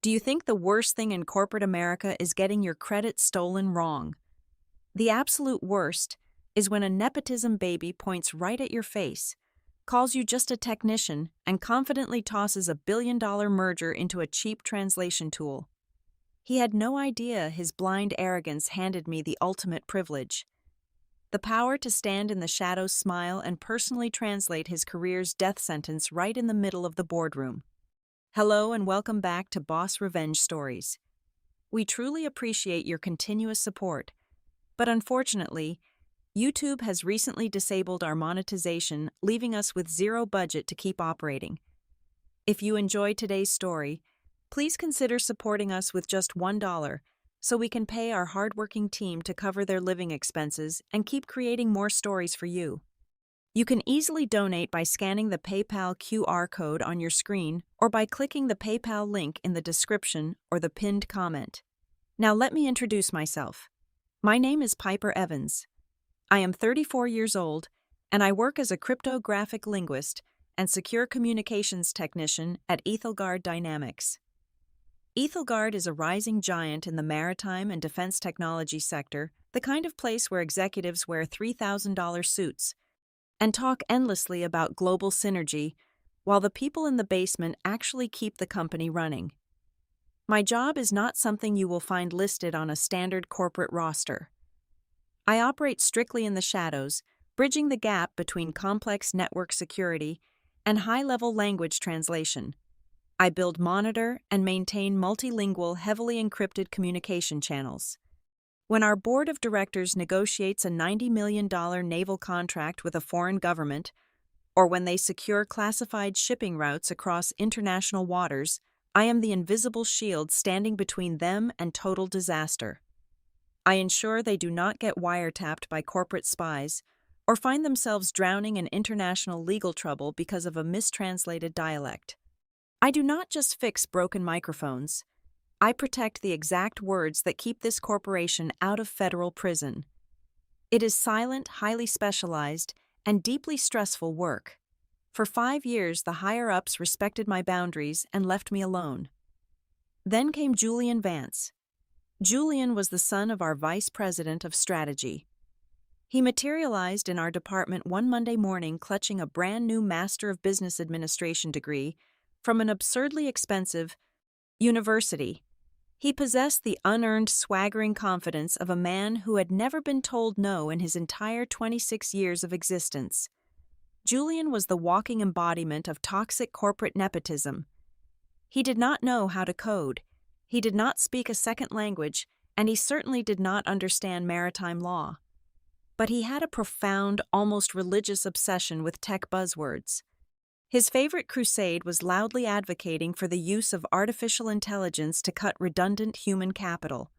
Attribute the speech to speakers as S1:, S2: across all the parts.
S1: Do you think the worst thing in corporate America is getting your credit stolen wrong? The absolute worst is when a nepotism baby points right at your face, calls you just a technician, and confidently tosses a $1 billion merger into a cheap translation tool. He had no idea his blind arrogance handed me the ultimate privilege: the power to stand in the shadows, smile, and personally translate his career's death sentence right in the middle of the boardroom. Hello and welcome back to Boss Revenge Stories. We truly appreciate your continuous support, but unfortunately, YouTube has recently disabled our monetization, leaving us with zero budget to keep operating. If you enjoyed today's story, please consider supporting us with just $1 so we can pay our hardworking team to cover their living expenses and keep creating more stories for you. You can easily donate by scanning the PayPal QR code on your screen or by clicking the PayPal link in the description or the pinned comment. Now let me introduce myself. My name is Piper Evans. I am 34 years old, and I work as a cryptographic linguist and secure communications technician at Ethelgard Dynamics. Ethelgard is a rising giant in the maritime and defense technology sector, the kind of place where executives wear $3,000 suits and talk endlessly about global synergy, while the people in the basement actually keep the company running. My job is not something you will find listed on a standard corporate roster. I operate strictly in the shadows, bridging the gap between complex network security and high-level language translation. I build, monitor, and maintain multilingual, heavily encrypted communication channels. When our board of directors negotiates a $90 million naval contract with a foreign government, or when they secure classified shipping routes across international waters, I am the invisible shield standing between them and total disaster. I ensure they do not get wiretapped by corporate spies or find themselves drowning in international legal trouble because of a mistranslated dialect. I do not just fix broken microphones. I protect the exact words that keep this corporation out of federal prison. It is silent, highly specialized, and deeply stressful work. For 5 years, the higher-ups respected my boundaries and left me alone. Then came Julian Vance. Julian was the son of our vice president of strategy. He materialized in our department one Monday morning clutching a brand new Master of Business Administration degree from an absurdly expensive university. He possessed the unearned, swaggering confidence of a man who had never been told no in his entire 26 years of existence. Julian was the walking embodiment of toxic corporate nepotism. He did not know how to code, he did not speak a second language, and he certainly did not understand maritime law. But he had a profound, almost religious obsession with tech buzzwords. His favorite crusade was loudly advocating for the use of artificial intelligence to cut redundant human capital.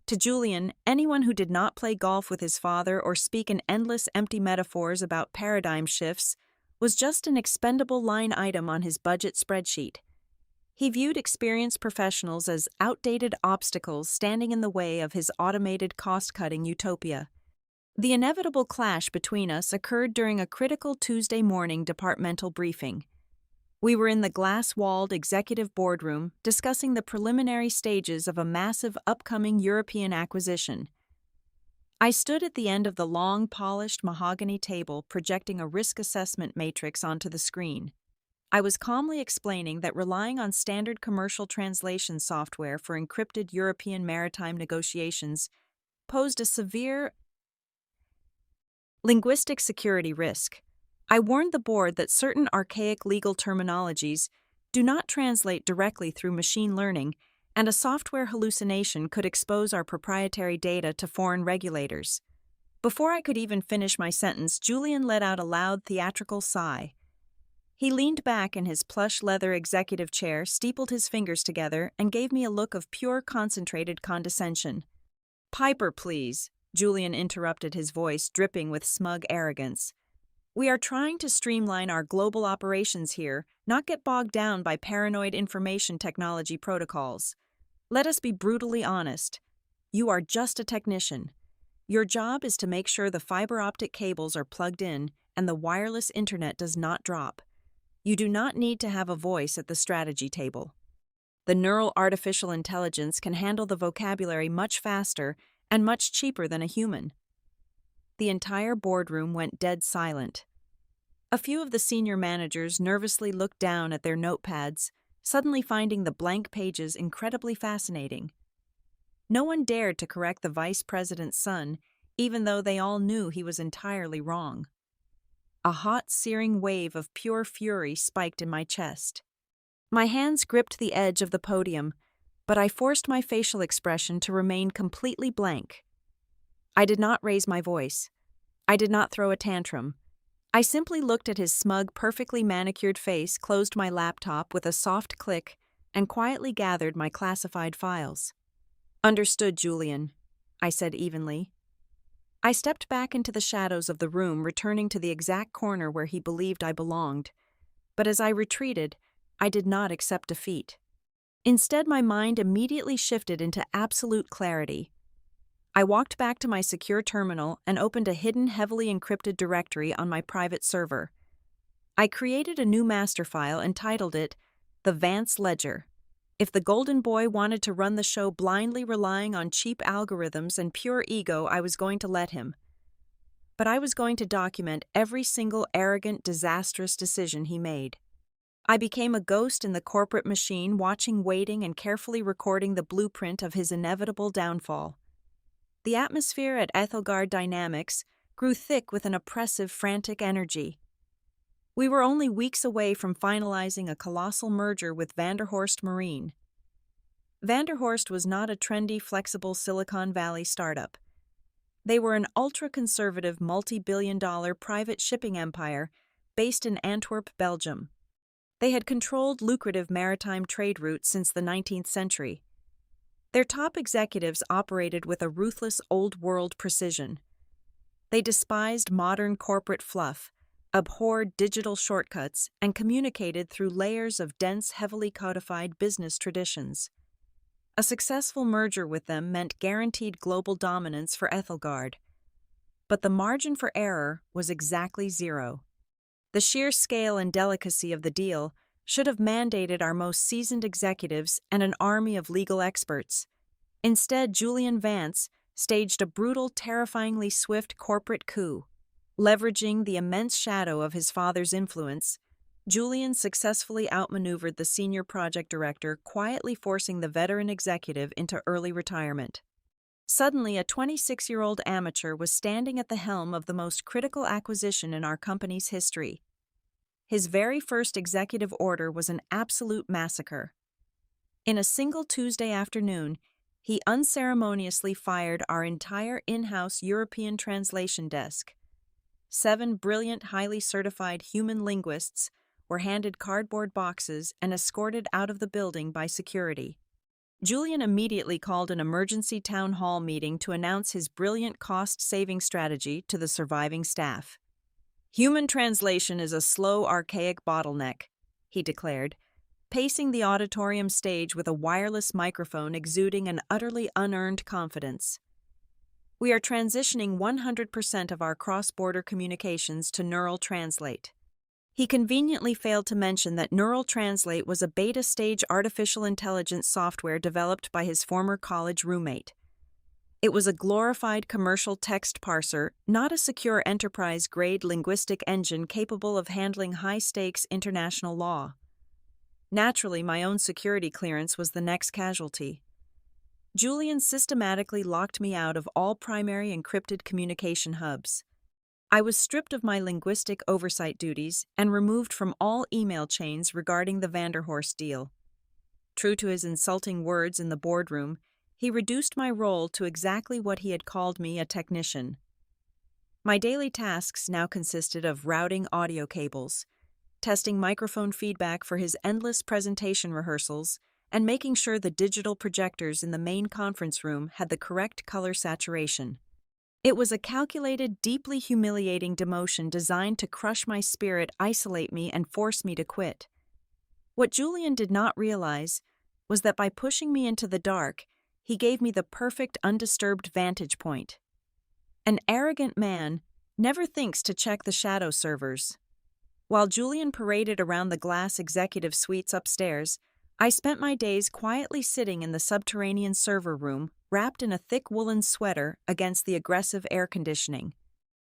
S1: To Julian, anyone who did not play golf with his father or speak in endless empty metaphors about paradigm shifts was just an expendable line item on his budget spreadsheet. He viewed experienced professionals as outdated obstacles standing in the way of his automated cost-cutting utopia. The inevitable clash between us occurred during a critical Tuesday morning departmental briefing. We were in the glass-walled executive boardroom discussing the preliminary stages of a massive upcoming European acquisition. I stood at the end of the long, polished mahogany table projecting a risk assessment matrix onto the screen. I was calmly explaining that relying on standard commercial translation software for encrypted European maritime negotiations posed a severe linguistic security risk. I warned the board that certain archaic legal terminologies do not translate directly through machine learning, and a software hallucination could expose our proprietary data to foreign regulators. Before I could even finish my sentence, Julian let out a loud theatrical sigh. He leaned back in his plush leather executive chair, steepled his fingers together, and gave me a look of pure concentrated condescension. "Piper, please," Julian interrupted, his voice dripping with smug arrogance. "We are trying to streamline our global operations here, not get bogged down by paranoid information technology protocols. Let us be brutally honest. You are just a technician. Your job is to make sure the fiber optic cables are plugged in and the wireless internet does not drop. You do not need to have a voice at the strategy table." The neural artificial intelligence can handle the vocabulary much faster and much cheaper than a human. The entire boardroom went dead silent. A few of the senior managers nervously looked down at their notepads, suddenly finding the blank pages incredibly fascinating. No one dared to correct the vice president's son, even though they all knew he was entirely wrong. A hot, searing wave of pure fury spiked in my chest. My hands gripped the edge of the podium, but I forced my facial expression to remain completely blank. I did not raise my voice. I did not throw a tantrum. I simply looked at his smug, perfectly manicured face, closed my laptop with a soft click, and quietly gathered my classified files. "Understood, Julian," I said evenly. I stepped back into the shadows of the room, returning to the exact corner where he believed I belonged. But as I retreated, I did not accept defeat. Instead, my mind immediately shifted into absolute clarity. I walked back to my secure terminal and opened a hidden, heavily encrypted directory on my private server. I created a new master file and titled it The Vance Ledger. If the Golden Boy wanted to run the show blindly relying on cheap algorithms and pure ego, I was going to let him. But I was going to document every single arrogant, disastrous decision he made. I became a ghost in the corporate machine, watching, waiting, and carefully recording the blueprint of his inevitable downfall. The atmosphere at Ethelgard Dynamics grew thick with an oppressive, frantic energy. We were only weeks away from finalizing a colossal merger with Vanderhorst Marine. Vanderhorst was not a trendy, flexible Silicon Valley startup. They were an ultra-conservative, multi-billion-dollar private shipping empire based in Antwerp, Belgium. They had controlled lucrative maritime trade routes since the 19th century. Their top executives operated with a ruthless old-world precision. They despised modern corporate fluff, abhorred digital shortcuts, and communicated through layers of dense, heavily codified business traditions. A successful merger with them meant guaranteed global dominance for Ethelgard. But the margin for error was exactly zero. The sheer scale and delicacy of the deal should have mandated our most seasoned executives and an army of legal experts. Instead, Julian Vance staged a brutal, terrifyingly swift corporate coup. Leveraging the immense shadow of his father's influence, Julian successfully outmaneuvered the senior project director, quietly forcing the veteran executive into early retirement. Suddenly, a 26-year-old amateur was standing at the helm of the most critical acquisition in our company's history. His very first executive order was an absolute massacre. In a single Tuesday afternoon, he unceremoniously fired our entire in-house European translation desk. 7 brilliant, highly certified human linguists were handed cardboard boxes and escorted out of the building by security. Julian immediately called an emergency town hall meeting to announce his brilliant cost-saving strategy to the surviving staff. "Human translation is a slow, archaic bottleneck," he declared, pacing the auditorium stage with a wireless microphone exuding an utterly unearned confidence. "We are transitioning 100% of our cross-border communications to Neural Translate." He conveniently failed to mention that Neural Translate was a beta-stage artificial intelligence software developed by his former college roommate. It was a glorified commercial text parser, not a secure enterprise-grade linguistic engine capable of handling high-stakes international law. Naturally, my own security clearance was the next casualty. Julian systematically locked me out of all primary encrypted communication hubs. I was stripped of my linguistic oversight duties and removed from all email chains regarding the Vanderhorst deal. True to his insulting words in the boardroom, he reduced my role to exactly what he had called me, a technician. My daily tasks now consisted of routing audio cables, testing microphone feedback for his endless presentation rehearsals, and making sure the digital projectors in the main conference room had the correct color saturation. It was a calculated, deeply humiliating demotion designed to crush my spirit, isolate me, and force me to quit. What Julian did not realize was that by pushing me into the dark, he gave me the perfect, undisturbed vantage point. An arrogant man never thinks to check the shadow servers. While Julian paraded around the glass executive suites upstairs, I spent my days quietly sitting in the subterranean server room, wrapped in a thick woolen sweater against the aggressive air conditioning.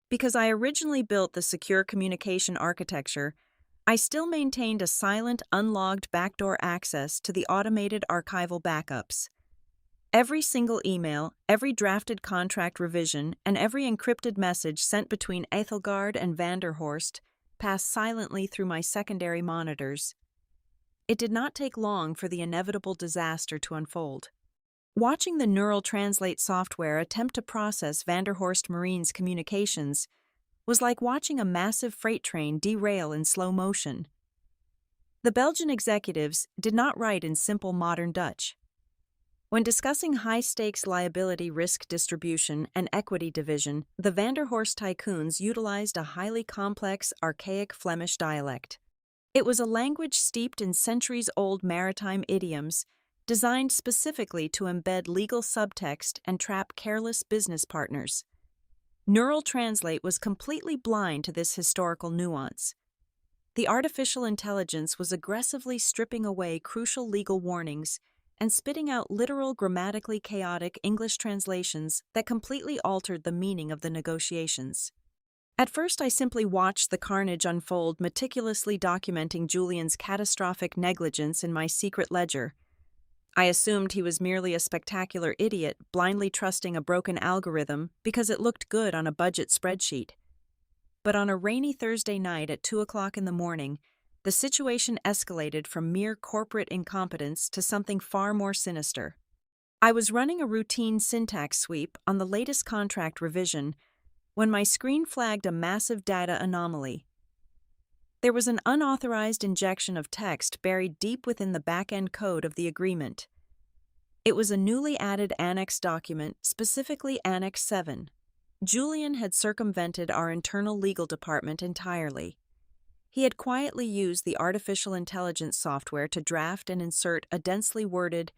S1: Because I originally built the secure communication architecture, I still maintained a silent, unlogged backdoor access to the automated archival backups. Every single email, every drafted contract revision, and every encrypted message sent between Ethelgard and Vanderhorst passed silently through my secondary monitors. It did not take long for the inevitable disaster to unfold. Watching the neural translate software attempt to process Vanderhorst Marine's communications was like watching a massive freight train derail in slow motion. The Belgian executives did not write in simple modern Dutch. When discussing high-stakes liability risk distribution and equity division, the Vanderhorst tycoons utilized a highly complex, archaic Flemish dialect. It was a language steeped in centuries-old maritime idioms, designed specifically to embed legal subtext and trap careless business partners. Neural Translate was completely blind to this historical nuance. The artificial intelligence was aggressively stripping away crucial legal warnings and spitting out literal, grammatically chaotic English translations that completely altered the meaning of the negotiations. At first, I simply watched the carnage unfold, meticulously documenting Julian's catastrophic negligence in my secret ledger. I assumed he was merely a spectacular idiot, blindly trusting a broken algorithm because it looked good on a budget spreadsheet. But on a rainy Thursday night at 2 o'clock in the morning, the situation escalated from mere corporate incompetence to something far more sinister. I was running a routine syntax sweep on the latest contract revision when my screen flagged a massive data anomaly. There was an unauthorized injection of text buried deep within the back-end code of the agreement. It was a newly added Annex document, specifically Annex 7. Julian had circumvented our internal legal department entirely. He had quietly used the artificial intelligence software to draft and insert a densely worded,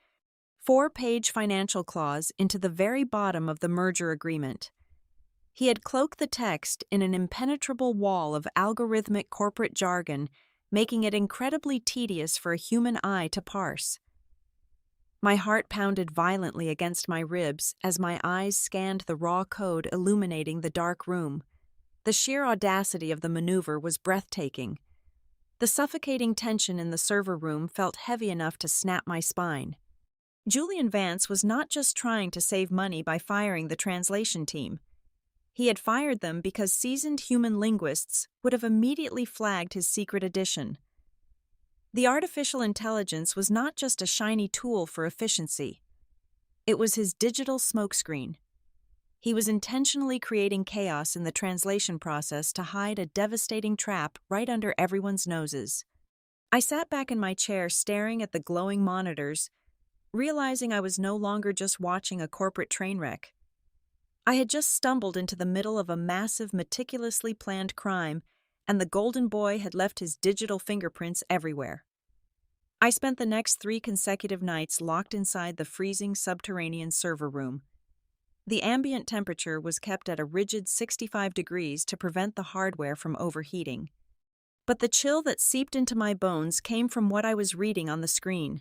S1: 4-page financial clause into the very bottom of the merger agreement. He had cloaked the text in an impenetrable wall of algorithmic corporate jargon, making it incredibly tedious for a human eye to parse. My heart pounded violently against my ribs as my eyes scanned the raw code illuminating the dark room. The sheer audacity of the maneuver was breathtaking. The suffocating tension in the server room felt heavy enough to snap my spine. Julian Vance was not just trying to save money by firing the translation team. He had fired them because seasoned human linguists would have immediately flagged his secret edition. The artificial intelligence was not just a shiny tool for efficiency. It was his digital smokescreen. He was intentionally creating chaos in the translation process to hide a devastating trap right under everyone's noses. I sat back in my chair staring at the glowing monitors, realizing I was no longer just watching a corporate train wreck. I had just stumbled into the middle of a massive, meticulously planned crime, and the Golden Boy had left his digital fingerprints everywhere. I spent the next 3 consecutive nights locked inside the freezing subterranean server room. The ambient temperature was kept at a rigid 65 degrees to prevent the hardware from overheating. But the chill that seeped into my bones came from what I was reading on the screen.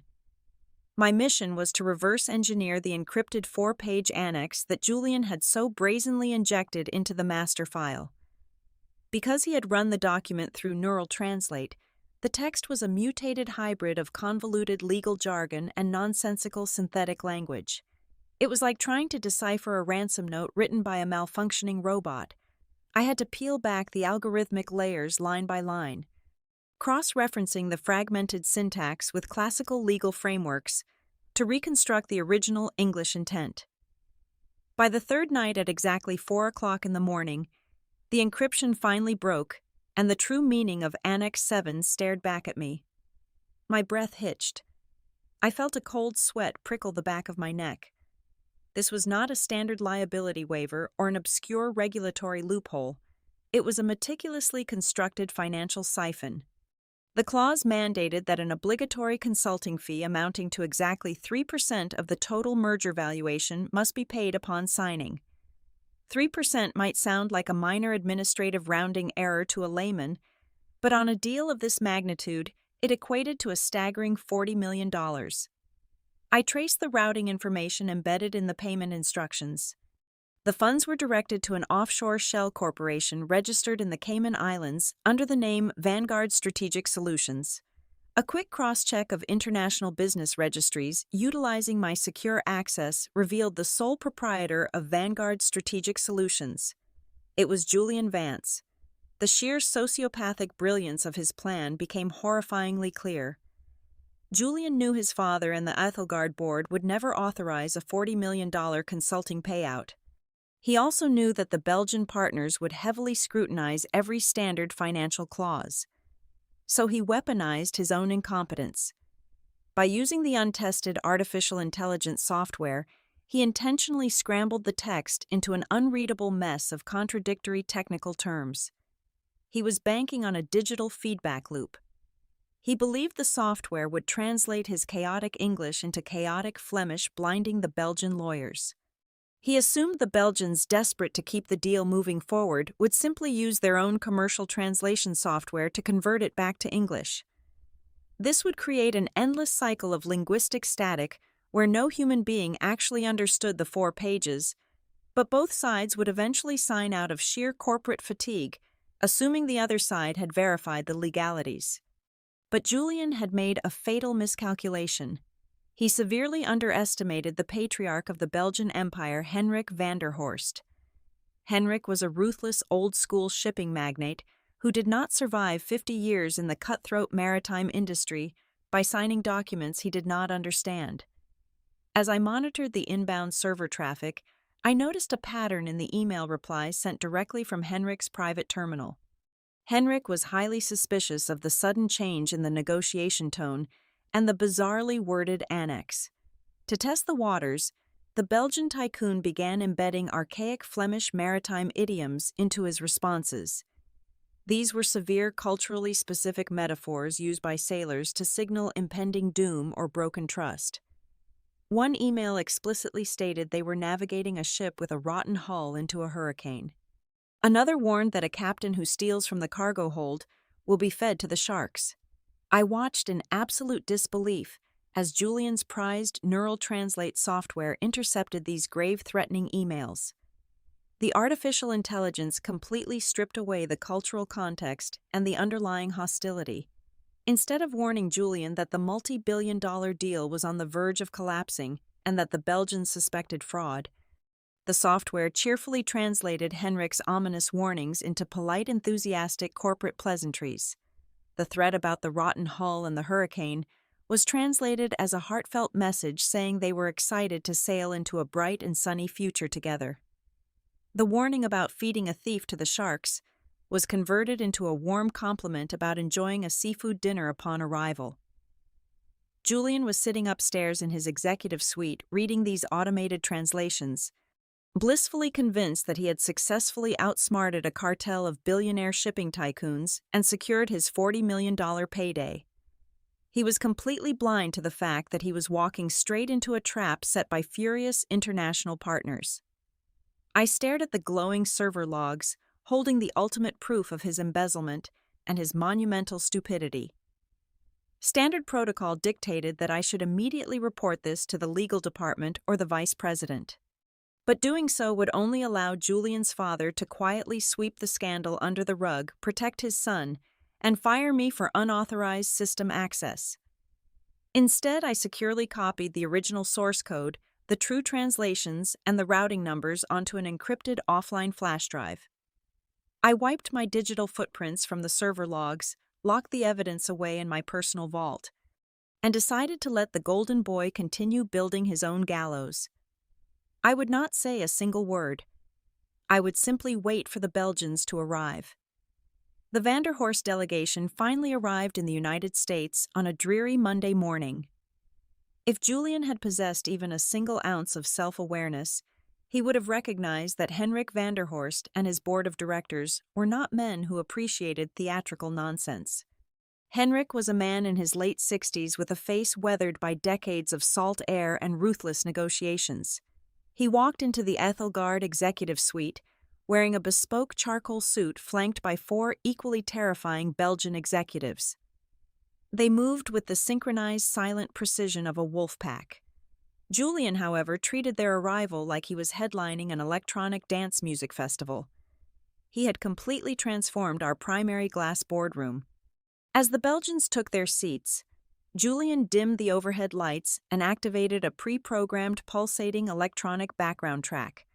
S1: My mission was to reverse engineer the encrypted 4-page annex that Julian had so brazenly injected into the master file. Because he had run the document through Neural Translate, the text was a mutated hybrid of convoluted legal jargon and nonsensical synthetic language. It was like trying to decipher a ransom note written by a malfunctioning robot. I had to peel back the algorithmic layers line by line, cross-referencing the fragmented syntax with classical legal frameworks to reconstruct the original English intent. By the third night at exactly 4 o'clock in the morning, the encryption finally broke, and the true meaning of Annex 7 stared back at me. My breath hitched. I felt a cold sweat prickle the back of my neck. This was not a standard liability waiver or an obscure regulatory loophole. It was a meticulously constructed financial siphon. The clause mandated that an obligatory consulting fee amounting to exactly 3% of the total merger valuation must be paid upon signing. 3% might sound like a minor administrative rounding error to a layman, but on a deal of this magnitude, It equated to a staggering $40 million. I traced the routing information embedded in the payment instructions. The funds were directed to an offshore shell corporation registered in the Cayman Islands under the name Vanguard Strategic Solutions. A quick cross-check of international business registries utilizing my secure access revealed the sole proprietor of Vanguard Strategic Solutions. It was Julian Vance. The sheer sociopathic brilliance of his plan became horrifyingly clear. Julian knew his father and the Ethelgard board would never authorize a $40 million consulting payout. He also knew that the Belgian partners would heavily scrutinize every standard financial clause. So he weaponized his own incompetence. By using the untested artificial intelligence software, he intentionally scrambled the text into an unreadable mess of contradictory technical terms. He was banking on a digital feedback loop. He believed the software would translate his chaotic English into chaotic Flemish, blinding the Belgian lawyers. He assumed the Belgians, desperate to keep the deal moving forward, would simply use their own commercial translation software to convert it back to English. This would create an endless cycle of linguistic static where no human being actually understood the 4 pages, but both sides would eventually sign out of sheer corporate fatigue, assuming the other side had verified the legalities. But Julian had made a fatal miscalculation. He severely underestimated the patriarch of the Belgian Empire, Henrik van der Horst. Henrik was a ruthless old-school shipping magnate who did not survive 50 years in the cutthroat maritime industry by signing documents he did not understand. As I monitored the inbound server traffic, I noticed a pattern in the email replies sent directly from Henrik's private terminal. Henrik was highly suspicious of the sudden change in the negotiation tone and the bizarrely worded annex. To test the waters, the Belgian tycoon began embedding archaic Flemish maritime idioms into his responses. These were severe culturally specific metaphors used by sailors to signal impending doom or broken trust. One email explicitly stated they were navigating a ship with a rotten hull into a hurricane. Another warned that a captain who steals from the cargo hold will be fed to the sharks. I watched in absolute disbelief as Julian's prized neural translate software intercepted these grave-threatening emails. The artificial intelligence completely stripped away the cultural context and the underlying hostility. Instead of warning Julian that the multi-billion-dollar deal was on the verge of collapsing and that the Belgians suspected fraud, the software cheerfully translated Henrik's ominous warnings into polite, enthusiastic corporate pleasantries. The threat about the rotten hull and the hurricane was translated as a heartfelt message saying they were excited to sail into a bright and sunny future together. The warning about feeding a thief to the sharks was converted into a warm compliment about enjoying a seafood dinner upon arrival. Julian was sitting upstairs in his executive suite reading these automated translations, blissfully convinced that he had successfully outsmarted a cartel of billionaire shipping tycoons and secured his $40 million payday. He was completely blind to the fact that he was walking straight into a trap set by furious international partners. I stared at the glowing server logs, holding the ultimate proof of his embezzlement and his monumental stupidity. Standard protocol dictated that I should immediately report this to the legal department or the vice president. But doing so would only allow Julian's father to quietly sweep the scandal under the rug, protect his son, and fire me for unauthorized system access. Instead, I securely copied the original source code, the true translations, and the routing numbers onto an encrypted offline flash drive. I wiped my digital footprints from the server logs, locked the evidence away in my personal vault, and decided to let the golden boy continue building his own gallows. I would not say a single word. I would simply wait for the Belgians to arrive. The Van der Horst delegation finally arrived in the United States on a dreary Monday morning. If Julian had possessed even a single ounce of self-awareness, he would have recognized that Henrik van der Horst and his board of directors were not men who appreciated theatrical nonsense. Henrik was a man in his late 60s with a face weathered by decades of salt air and ruthless negotiations. He walked into the Ethelgard executive suite, wearing a bespoke charcoal suit flanked by 4 equally terrifying Belgian executives. They moved with the synchronized silent precision of a wolf pack. Julian, however, treated their arrival like he was headlining an electronic dance music festival. He had completely transformed our primary glass boardroom. As the Belgians took their seats, Julian dimmed the overhead lights and activated a pre-programmed pulsating electronic background track.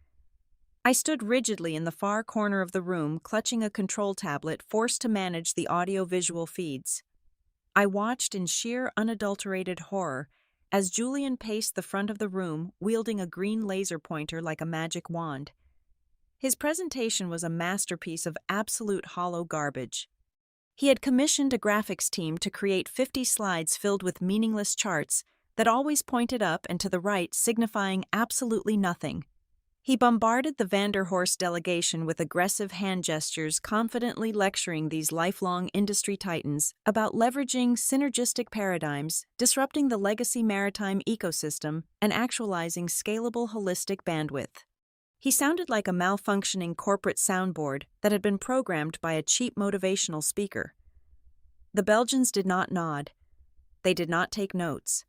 S1: I stood rigidly in the far corner of the room, clutching a control tablet, forced to manage the audio-visual feeds. I watched in sheer unadulterated horror as Julian paced the front of the room, wielding a green laser pointer like a magic wand. His presentation was a masterpiece of absolute hollow garbage. He had commissioned a graphics team to create 50 slides filled with meaningless charts that always pointed up and to the right, signifying absolutely nothing. He bombarded the Vanderhorst delegation with aggressive hand gestures, confidently lecturing these lifelong industry titans about leveraging synergistic paradigms, disrupting the legacy maritime ecosystem, and actualizing scalable holistic bandwidth. He sounded like a malfunctioning corporate soundboard that had been programmed by a cheap motivational speaker. The Belgians did not nod. They did not take notes.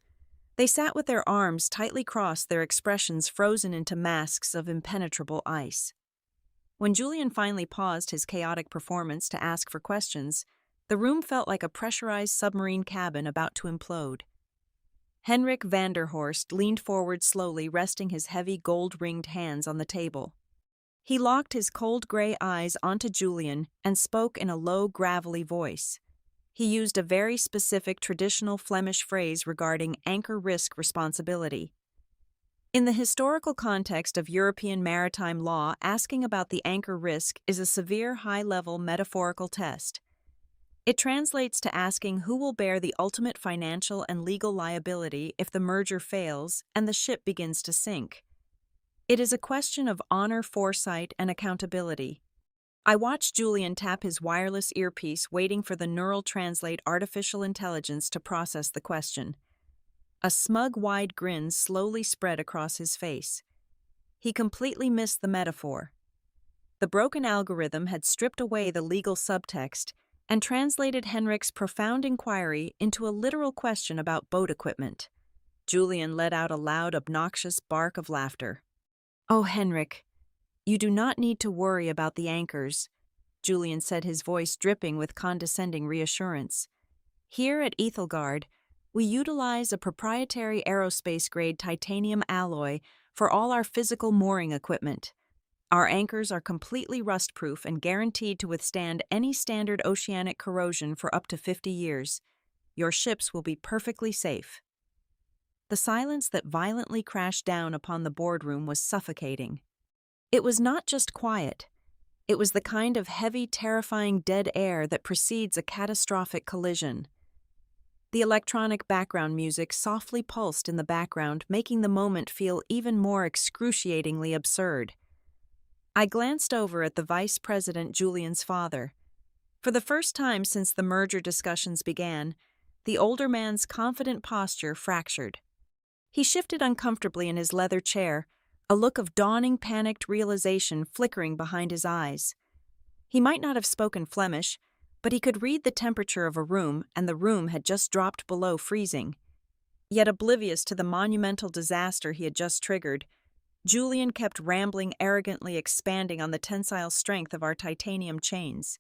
S1: They sat with their arms tightly crossed, their expressions frozen into masks of impenetrable ice. When Julian finally paused his chaotic performance to ask for questions, the room felt like a pressurized submarine cabin about to implode. Henrik Vanderhorst leaned forward slowly, resting his heavy gold-ringed hands on the table. He locked his cold gray eyes onto Julian and spoke in a low, gravelly voice. He used a very specific traditional Flemish phrase regarding anchor risk responsibility. In the historical context of European maritime law, asking about the anchor risk is a severe high-level metaphorical test. It translates to asking who will bear the ultimate financial and legal liability if the merger fails and the ship begins to sink. It is a question of honor, foresight, and accountability. I watched Julian tap his wireless earpiece, waiting for the neural translate artificial intelligence to process the question. A smug, wide grin slowly spread across his face. He completely missed the metaphor. The broken algorithm had stripped away the legal subtext and translated Henrik's profound inquiry into a literal question about boat equipment. Julian let out a loud, obnoxious bark of laughter. "Oh, Henrik, you do not need to worry about the anchors," Julian said, his voice dripping with condescending reassurance. "Here at Ethelgard, we utilize a proprietary aerospace-grade titanium alloy for all our physical mooring equipment. Our anchors are completely rust-proof and guaranteed to withstand any standard oceanic corrosion for up to 50 years. Your ships will be perfectly safe." The silence that violently crashed down upon the boardroom was suffocating. It was not just quiet. It was the kind of heavy, terrifying dead air that precedes a catastrophic collision. The electronic background music softly pulsed in the background, making the moment feel even more excruciatingly absurd. I glanced over at the Vice President, Julian's father. For the first time since the merger discussions began, the older man's confident posture fractured. He shifted uncomfortably in his leather chair, a look of dawning panicked realization flickering behind his eyes. He might not have spoken Flemish, but he could read the temperature of a room, and the room had just dropped below freezing. Yet oblivious to the monumental disaster he had just triggered, Julian kept rambling, arrogantly expanding on the tensile strength of our titanium chains.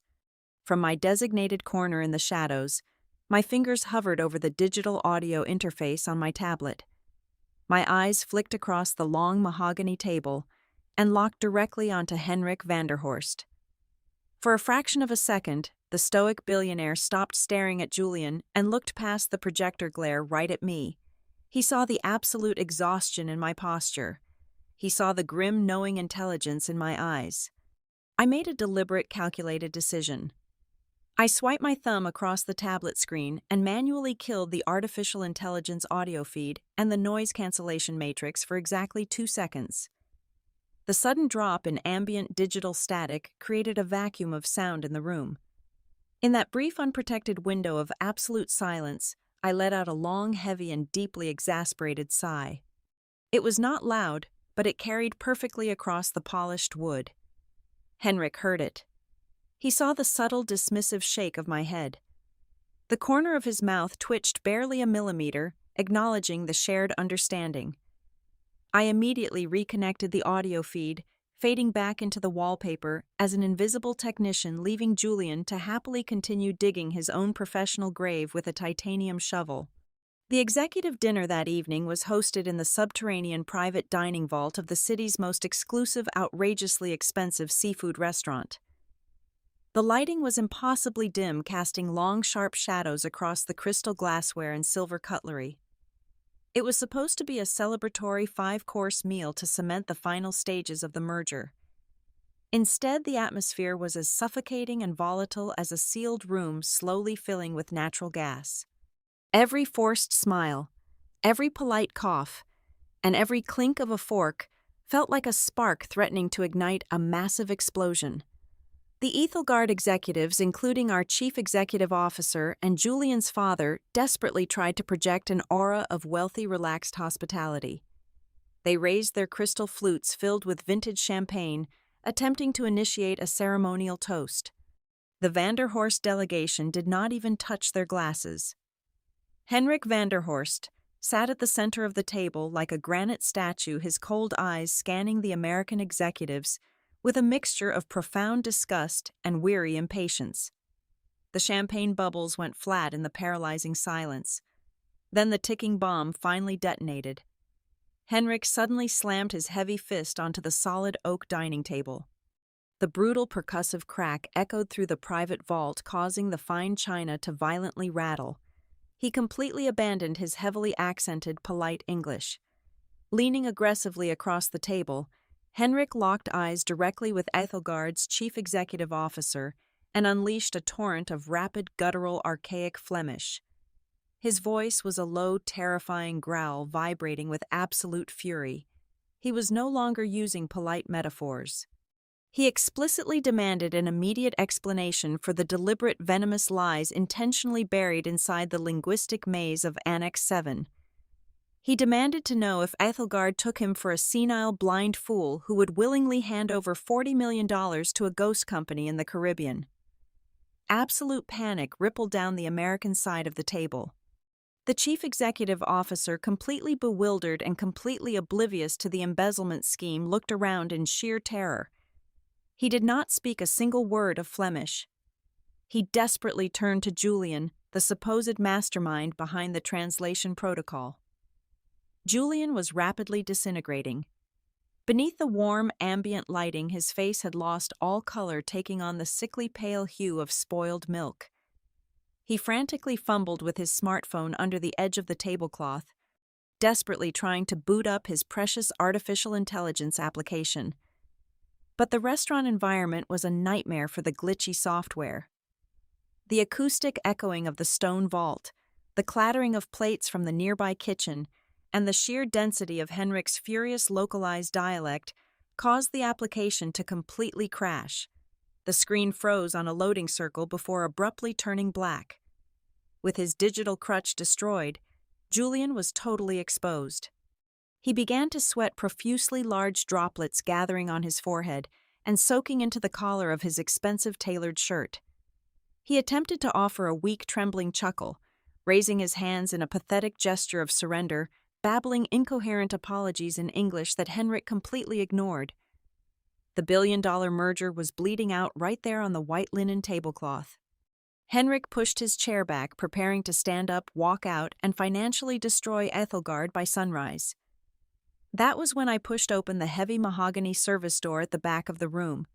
S1: From my designated corner in the shadows, my fingers hovered over the digital audio interface on my tablet. My eyes flicked across the long mahogany table and locked directly onto Henrik Vanderhorst. For a fraction of a second, the stoic billionaire stopped staring at Julian and looked past the projector glare right at me. He saw the absolute exhaustion in my posture. He saw the grim, knowing intelligence in my eyes. I made a deliberate, calculated decision. I swiped my thumb across the tablet screen and manually killed the artificial intelligence audio feed and the noise cancellation matrix for exactly 2 seconds. The sudden drop in ambient digital static created a vacuum of sound in the room. In that brief, unprotected window of absolute silence, I let out a long, heavy, and deeply exasperated sigh. It was not loud, but it carried perfectly across the polished wood. Henrik heard it. He saw the subtle, dismissive shake of my head. The corner of his mouth twitched barely a millimeter, acknowledging the shared understanding. I immediately reconnected the audio feed, fading back into the wallpaper as an invisible technician leaving Julian to happily continue digging his own professional grave with a titanium shovel. The executive dinner that evening was hosted in the subterranean private dining vault of the city's most exclusive, outrageously expensive seafood restaurant. The lighting was impossibly dim, casting long, sharp shadows across the crystal glassware and silver cutlery. It was supposed to be a celebratory 5-course meal to cement the final stages of the merger. Instead, the atmosphere was as suffocating and volatile as a sealed room slowly filling with natural gas. Every forced smile, every polite cough, and every clink of a fork felt like a spark threatening to ignite a massive explosion. The Ethelgard executives, including our chief executive officer and Julian's father, desperately tried to project an aura of wealthy, relaxed hospitality. They raised their crystal flutes filled with vintage champagne, attempting to initiate a ceremonial toast. The Vanderhorst delegation did not even touch their glasses. Henrik Vanderhorst sat at the center of the table like a granite statue, his cold eyes scanning the American executives with a mixture of profound disgust and weary impatience. The champagne bubbles went flat in the paralyzing silence. Then the ticking bomb finally detonated. Henrik suddenly slammed his heavy fist onto the solid oak dining table. The brutal percussive crack echoed through the private vault, causing the fine china to violently rattle. He completely abandoned his heavily accented, polite English. Leaning aggressively across the table, Henrik locked eyes directly with Ethelgard's chief executive officer and unleashed a torrent of rapid, guttural, archaic Flemish. His voice was a low, terrifying growl vibrating with absolute fury. He was no longer using polite metaphors. He explicitly demanded an immediate explanation for the deliberate, venomous lies intentionally buried inside the linguistic maze of Annex 7. He demanded to know if Ethelgard took him for a senile, blind fool who would willingly hand over $40 million to a ghost company in the Caribbean. Absolute panic rippled down the American side of the table. The chief executive officer, completely bewildered and completely oblivious to the embezzlement scheme, looked around in sheer terror. He did not speak a single word of Flemish. He desperately turned to Julian, the supposed mastermind behind the translation protocol. Julian was rapidly disintegrating. Beneath the warm, ambient lighting, his face had lost all color, taking on the sickly pale hue of spoiled milk. He frantically fumbled with his smartphone under the edge of the tablecloth, desperately trying to boot up his precious artificial intelligence application. But the restaurant environment was a nightmare for the glitchy software. The acoustic echoing of the stone vault, the clattering of plates from the nearby kitchen, and the sheer density of Henrik's furious localized dialect caused the application to completely crash. The screen froze on a loading circle before abruptly turning black. With his digital crutch destroyed, Julian was totally exposed. He began to sweat profusely, large droplets gathering on his forehead and soaking into the collar of his expensive tailored shirt. He attempted to offer a weak, trembling chuckle, raising his hands in a pathetic gesture of surrender, babbling incoherent apologies in English that Henrik completely ignored. The billion-dollar merger was bleeding out right there on the white linen tablecloth. Henrik pushed his chair back, preparing to stand up, walk out, and financially destroy Ethelgard by sunrise. That was when I pushed open the heavy mahogany service door at the back of the room.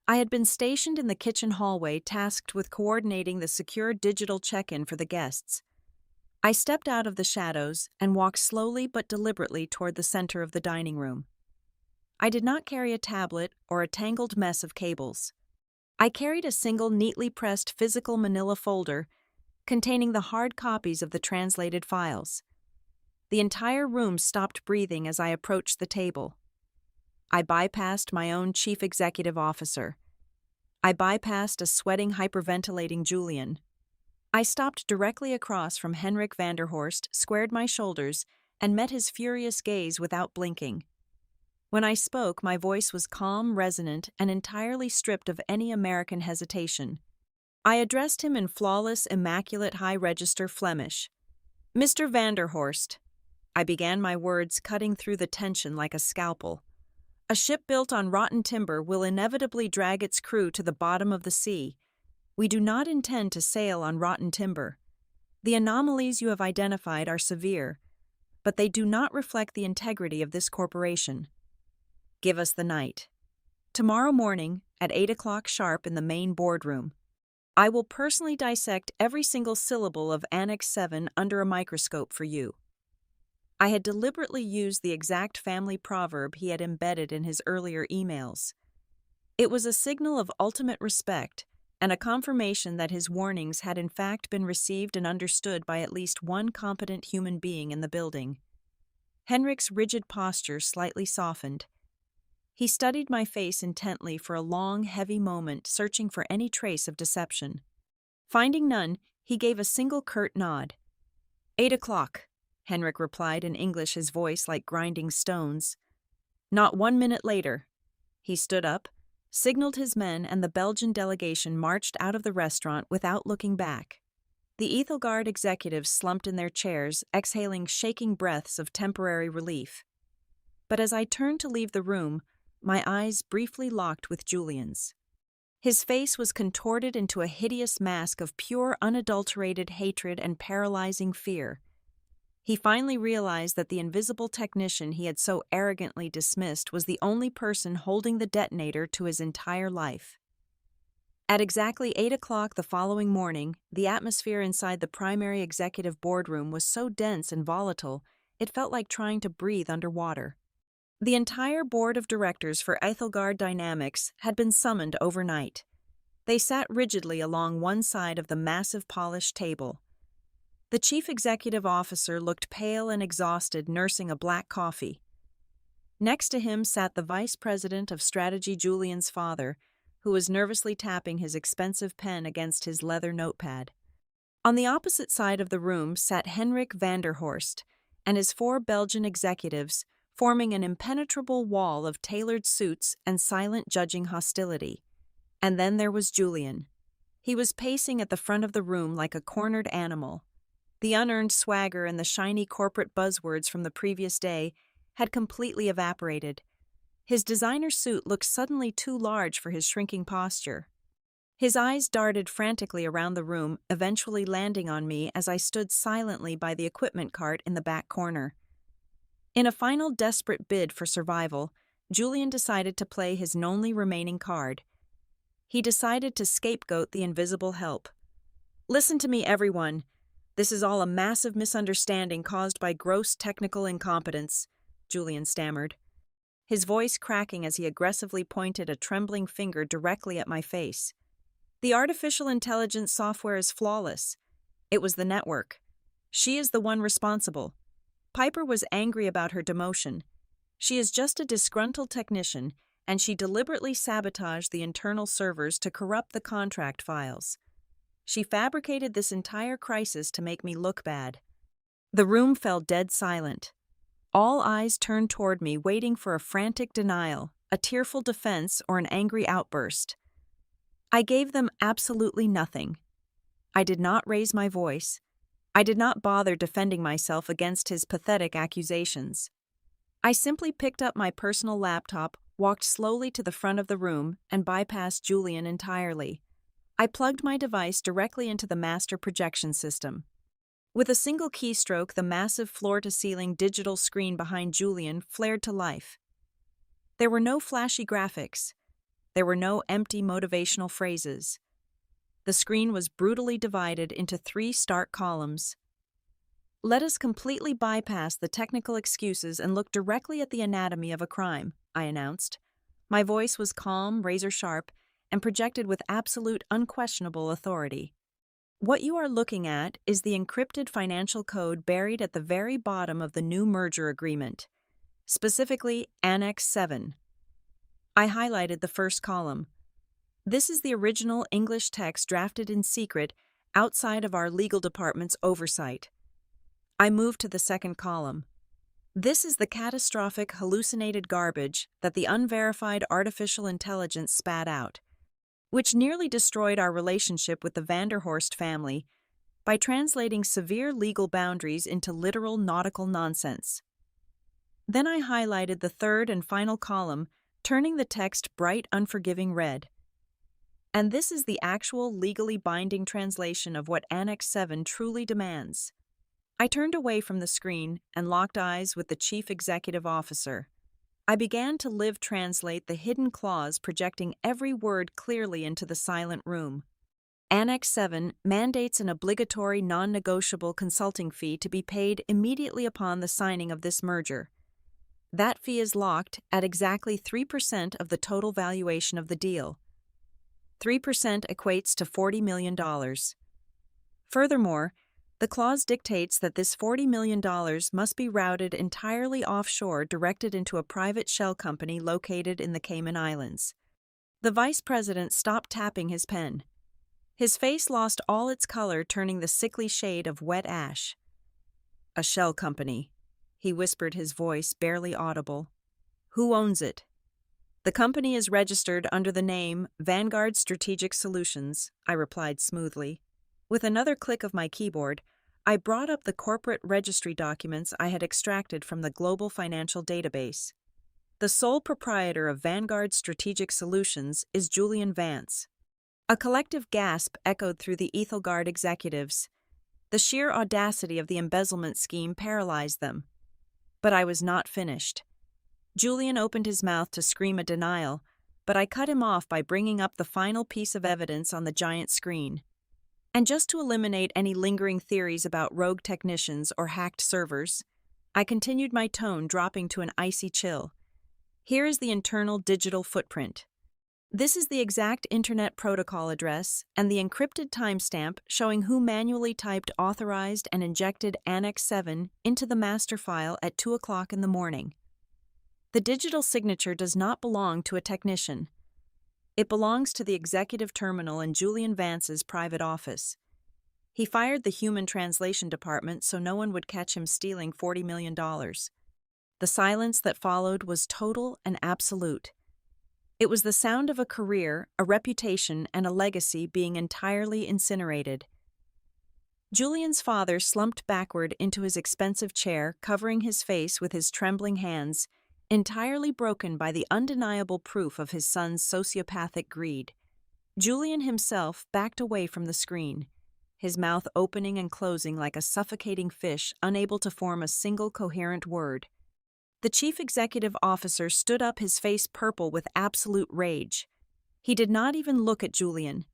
S1: I had been stationed in the kitchen hallway, tasked with coordinating the secure digital check-in for the guests. I stepped out of the shadows and walked slowly but deliberately toward the center of the dining room. I did not carry a tablet or a tangled mess of cables. I carried a single neatly pressed physical manila folder containing the hard copies of the translated files. The entire room stopped breathing as I approached the table. I bypassed my own chief executive officer. I bypassed a sweating, hyperventilating Julian. I stopped directly across from Henrik Vanderhorst, squared my shoulders, and met his furious gaze without blinking. When I spoke, my voice was calm, resonant, and entirely stripped of any American hesitation. I addressed him in flawless, immaculate high register Flemish. Mr. Vanderhorst. I began my words, cutting through the tension like a scalpel. A ship built on rotten timber will inevitably drag its crew to the bottom of the sea. We do not intend to sail on rotten timber. The anomalies you have identified are severe, but they do not reflect the integrity of this corporation. Give us the night. Tomorrow morning, at 8 o'clock sharp in the main boardroom, I will personally dissect every single syllable of Annex 7 under a microscope for you. I had deliberately used the exact family proverb he had embedded in his earlier emails. It was a signal of ultimate respect and a confirmation that his warnings had in fact been received and understood by at least one competent human being in the building. Henrik's rigid posture slightly softened. He studied my face intently for a long, heavy moment, searching for any trace of deception. Finding none, he gave a single curt nod. 8 o'clock, Henrik replied in English, his voice like grinding stones. Not 1 minute later. He stood up, signaled his men, and the Belgian delegation marched out of the restaurant without looking back. The Ethelgard executives slumped in their chairs, exhaling shaking breaths of temporary relief. But as I turned to leave the room, my eyes briefly locked with Julian's. His face was contorted into a hideous mask of pure, unadulterated hatred and paralyzing fear. He finally realized that the invisible technician he had so arrogantly dismissed was the only person holding the detonator to his entire life. At exactly 8 o'clock the following morning, the atmosphere inside the primary executive boardroom was so dense and volatile, it felt like trying to breathe underwater. The entire board of directors for Ethelgard Dynamics had been summoned overnight. They sat rigidly along one side of the massive polished table. The chief executive officer looked pale and exhausted, nursing a black coffee. Next to him sat the vice president of strategy, Julian's father, who was nervously tapping his expensive pen against his leather notepad. On the opposite side of the room sat Henrik Vanderhorst and his 4 Belgian executives, forming an impenetrable wall of tailored suits and silent judging hostility. And then there was Julian. He was pacing at the front of the room like a cornered animal. The unearned swagger and the shiny corporate buzzwords from the previous day had completely evaporated. His designer suit looked suddenly too large for his shrinking posture. His eyes darted frantically around the room, eventually landing on me as I stood silently by the equipment cart in the back corner. In a final desperate bid for survival, Julian decided to play his only remaining card. He decided to scapegoat the invisible help. Listen to me, everyone. This is all a massive misunderstanding caused by gross technical incompetence, Julian stammered, his voice cracking as he aggressively pointed a trembling finger directly at my face. The artificial intelligence software is flawless. It was the network. She is the one responsible. Piper was angry about her demotion. She is just a disgruntled technician, and she deliberately sabotaged the internal servers to corrupt the contract files. She fabricated this entire crisis to make me look bad. The room fell dead silent. All eyes turned toward me, waiting for a frantic denial, a tearful defense, or an angry outburst. I gave them absolutely nothing. I did not raise my voice. I did not bother defending myself against his pathetic accusations. I simply picked up my personal laptop, walked slowly to the front of the room, and bypassed Julian entirely. I plugged my device directly into the master projection system. With a single keystroke, the massive floor-to-ceiling digital screen behind Julian flared to life. There were no flashy graphics. There were no empty motivational phrases. The screen was brutally divided into 3 stark columns. Let us completely bypass the technical excuses and look directly at the anatomy of a crime, I announced. My voice was calm, razor-sharp, and projected with absolute, unquestionable authority. What you are looking at is the encrypted financial code buried at the very bottom of the new merger agreement, specifically Annex 7. I highlighted the first column. This is the original English text drafted in secret outside of our legal department's oversight. I moved to the second column. This is the catastrophic hallucinated garbage that the unverified artificial intelligence spat out. which nearly destroyed our relationship with the Vanderhorst family by translating severe legal boundaries into literal nautical nonsense. Then I highlighted the third and final column, turning the text bright, unforgiving red. And this is the actual legally binding translation of what Annex 7 truly demands. I turned away from the screen and locked eyes with the chief executive officer. I began to live translate the hidden clause projecting every word clearly into the silent room. Annex 7 mandates an obligatory non-negotiable consulting fee to be paid immediately upon the signing of this merger. That fee is locked at exactly 3% of the total valuation of the deal. 3% equates to $40 million. Furthermore, the clause dictates that this $40 million must be routed entirely offshore, directed into a private shell company located in the Cayman Islands. The vice president stopped tapping his pen. His face lost all its color, turning the sickly shade of wet ash. "A shell company," he whispered, his voice barely audible. "Who owns it?" "The company is registered under the name Vanguard Strategic Solutions," I replied smoothly. With another click of my keyboard, I brought up the corporate registry documents I had extracted from the global financial database. The sole proprietor of Vanguard Strategic Solutions is Julian Vance. A collective gasp echoed through the Ethelgard executives. The sheer audacity of the embezzlement scheme paralyzed them. But I was not finished. Julian opened his mouth to scream a denial, but I cut him off by bringing up the final piece of evidence on the giant screen. And just to eliminate any lingering theories about rogue technicians or hacked servers, I continued, my tone dropping to an icy chill. Here is the internal digital footprint. This is the exact Internet Protocol address and the encrypted timestamp showing who manually typed, authorized, and injected Annex 7 into the master file at 2 o'clock in the morning. The digital signature does not belong to a technician. It belongs to the executive terminal in Julian Vance's private office. He fired the human translation department so no one would catch him stealing $40 million. The silence that followed was total and absolute. It was the sound of a career, a reputation, and a legacy being entirely incinerated. Julian's father slumped backward into his expensive chair, covering his face with his trembling hands, entirely broken by the undeniable proof of his son's sociopathic greed. Julian himself backed away from the screen, his mouth opening and closing like a suffocating fish, unable to form a single coherent word. The chief executive officer stood up, his face purple with absolute rage. He did not even look at Julian.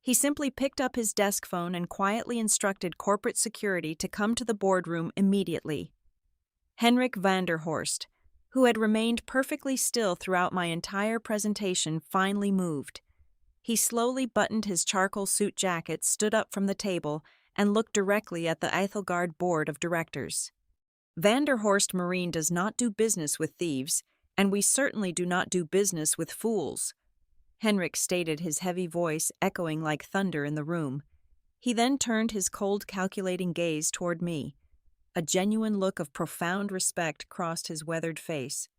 S1: He simply picked up his desk phone and quietly instructed corporate security to come to the boardroom immediately. Henrik Vanderhorst, who had remained perfectly still throughout my entire presentation, finally moved. He slowly buttoned his charcoal suit jacket, stood up from the table, and looked directly at the Ethelgard board of directors. Vanderhorst Marine does not do business with thieves, and we certainly do not do business with fools, Henrik stated, his heavy voice echoing like thunder in the room. He then turned his cold, calculating gaze toward me. A genuine look of profound respect crossed his weathered face.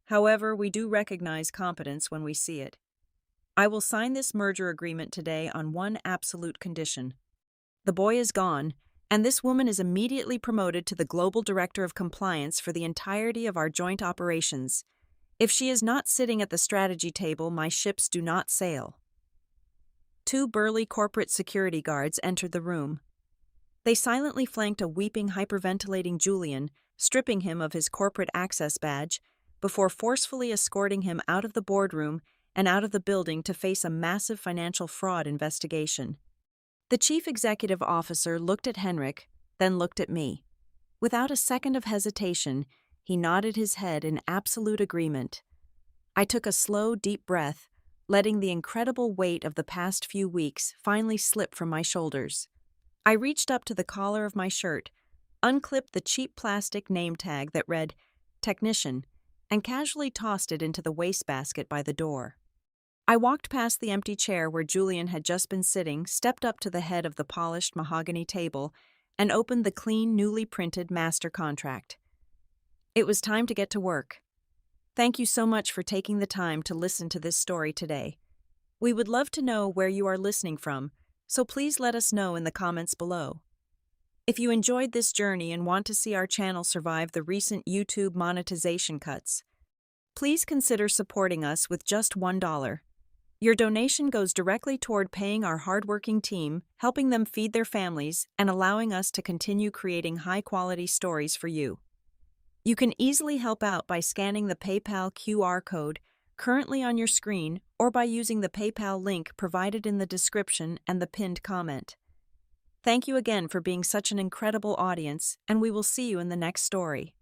S1: "However, we do recognize competence when we see it. I will sign this merger agreement today on one absolute condition. The boy is gone, and this woman is immediately promoted to the Global Director of Compliance for the entirety of our joint operations. If she is not sitting at the strategy table, my ships do not sail." 2 burly corporate security guards entered the room. They silently flanked a weeping, hyperventilating Julian, stripping him of his corporate access badge, before forcefully escorting him out of the boardroom and out of the building to face a massive financial fraud investigation. The chief executive officer looked at Henrik, then looked at me. Without a second of hesitation, he nodded his head in absolute agreement. I took a slow, deep breath, letting the incredible weight of the past few weeks finally slip from my shoulders. I reached up to the collar of my shirt, unclipped the cheap plastic name tag that read "Technician," and casually tossed it into the wastebasket by the door. I walked past the empty chair where Julian had just been sitting, stepped up to the head of the polished mahogany table, and opened the clean, newly printed master contract. It was time to get to work. Thank you so much for taking the time to listen to this story today. We would love to know where you are listening from, so please let us know in the comments below. If you enjoyed this journey and want to see our channel survive the recent YouTube monetization cuts, please consider supporting us with just $1. Your donation goes directly toward paying our hardworking team, helping them feed their families, and allowing us to continue creating high-quality stories for you. You can easily help out by scanning the PayPal QR code currently on your screen or by using the PayPal link provided in the description and the pinned comment. Thank you again for being such an incredible audience, and we will see you in the next story.